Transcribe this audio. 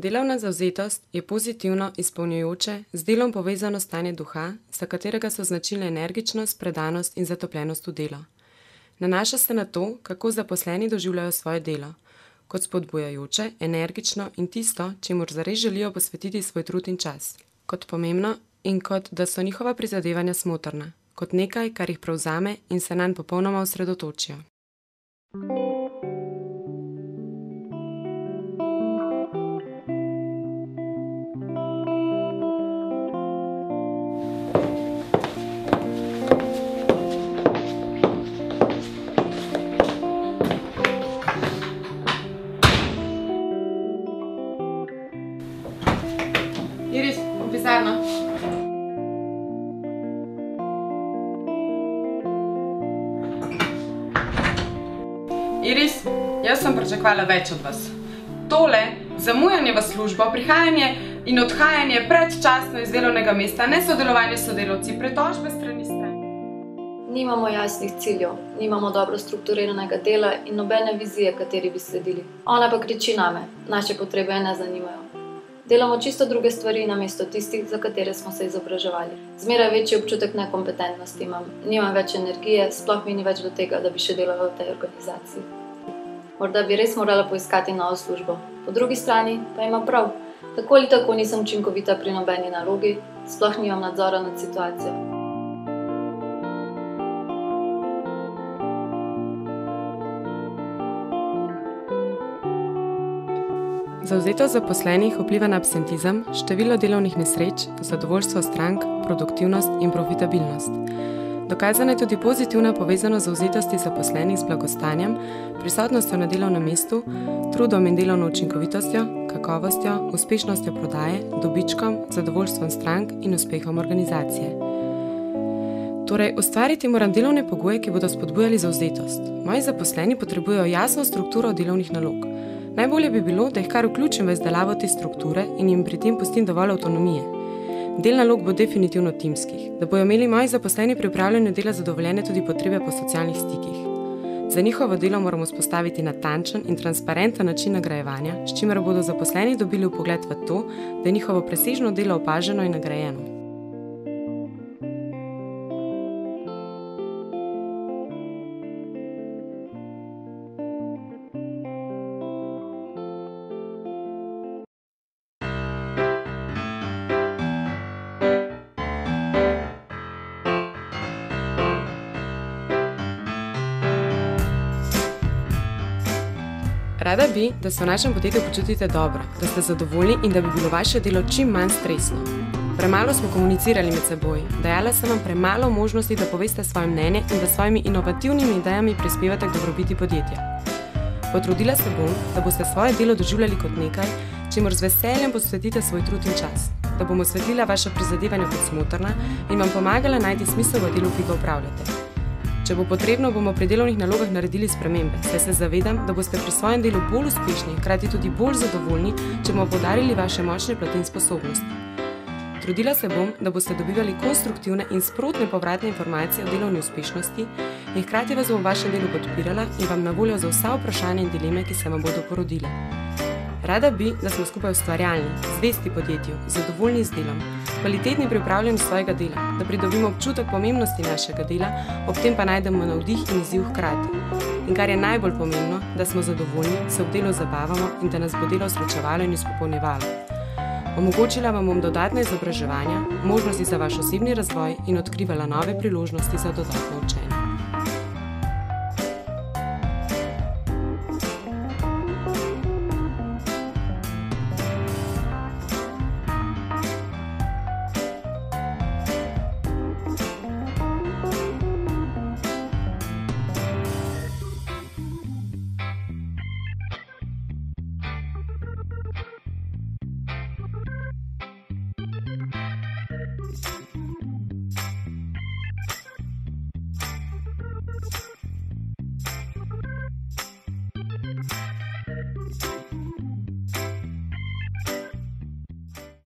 Delovna zavzetost je pozitivno, izpolnjujoče, z delom povezano stanje duha, za katerega so značilne energičnost, predanost in zatopljenost v delo. Nanaša se na to, kako zaposleni doživljajo svoje delo, kot spodbujajoče, energično in tisto, čemur zares želijo posvetiti svoj trud in čas, kot pomembno in kot da so njihova prizadevanja smotrna, kot nekaj, kar jih prevzame in se nanj popolnoma osredotočijo. Iris, v pisarno. Iris, jaz sem pričakovala več od vas. Tole, zamujanje v službo, prihajanje in odhajanje predčasno iz delovnega mesta, nesodelovanje s sodelavci, pritožbe strani strank. Nimamo jasnih ciljev, nimamo dobro strukturiranega dela in nobene vizije, kateri bi sledili. Ona pa kriči name, naše potrebe je ne zanimajo. Delamo čisto druge stvari namesto tistih, za katere smo se izobraževali. Zmeraj večji občutek nekompetentnosti imam, nimam več energije, sploh mi ni več do tega, da bi še delala v tej organizaciji. Morda bi res morala poiskati novo službo. Po drugi strani pa ima prav. Tako ali tako nisem učinkovita pri nobeni nalogi, sploh nimam nadzora nad situacijo. Zavzetost zaposlenih vpliva na absentizem, število delovnih nesreč, zadovoljstvo strank, produktivnost in profitabilnost. Dokazana je tudi pozitivna povezanost zavzetosti zaposlenih z blagostanjem, prisotnostjo na delovnem mestu, trudom in delovno učinkovitostjo, kakovostjo, uspešnostjo prodaje, dobičkom, zadovoljstvom strank in uspehom organizacije. Torej, ustvariti moram delovne pogoje, ki bodo spodbujali zavzetost. Moji zaposleni potrebujejo jasno strukturo delovnih nalog. Najbolje bi bilo, da jih kar vključim v izdelavo te strukture in jim pri tem pustim dovolj avtonomije. Del nalog bo definitivno timskih, da bojo imeli moji zaposleni pri upravljanju dela zadovoljene tudi potrebe po socialnih stikih. Za njihovo delo moramo vzpostaviti natančen in transparenten način nagrajevanja, s čimer bodo zaposleni dobili vpogled v to, da je njihovo presežno delo opaženo in nagrajeno. Rada bi, da se v našem podjetju počutite dobro, da ste zadovoljni in da bi bilo vaše delo čim manj stresno. Premalo smo komunicirali med seboj, dajala sem vam premalo možnosti, da poveste svoje mnenje in da s svojimi inovativnimi idejami prispevate k dobrobiti podjetja. Potrudila se bom, da boste svoje delo doživljali kot nekaj, čemur z veseljem posvetite svoj trud in čas, da bom osvetlila vaša prizadevanja kot smotrna in vam pomagala najti smisel v delu, ki ga opravljate. Če bo potrebno, bomo pri delovnih nalogah naredili spremembe, saj se zavedam, da boste pri svojem delu bolj uspešni, hkrati tudi bolj zadovoljni, če bomo poudarili vaše močne plati in sposobnosti. Trudila se bom, da boste dobivali konstruktivne in sprotne povratne informacije o delovni uspešnosti in hkrati vas bom v vašem delu podpirala in vam na voljo za vsa vprašanja in dileme, ki se vam bodo porodile. Rada bi, da smo skupaj ustvarjalni, zvesti podjetju, zadovoljni z delom, kvalitetni pri upravljanju svojega dela, da pridobimo občutek pomembnosti našega dela, ob tem pa najdemo navdih in izziv hkrati. In kar je najbolj pomembno, da smo zadovoljni, se v delu zabavamo in da nas bo delo srečevalo in izpopolnjevalo. Omogočila vam bom dodatne izobraževanja, možnosti za vaš osebni razvoj in odkrivala nove priložnosti za dodatno učenje.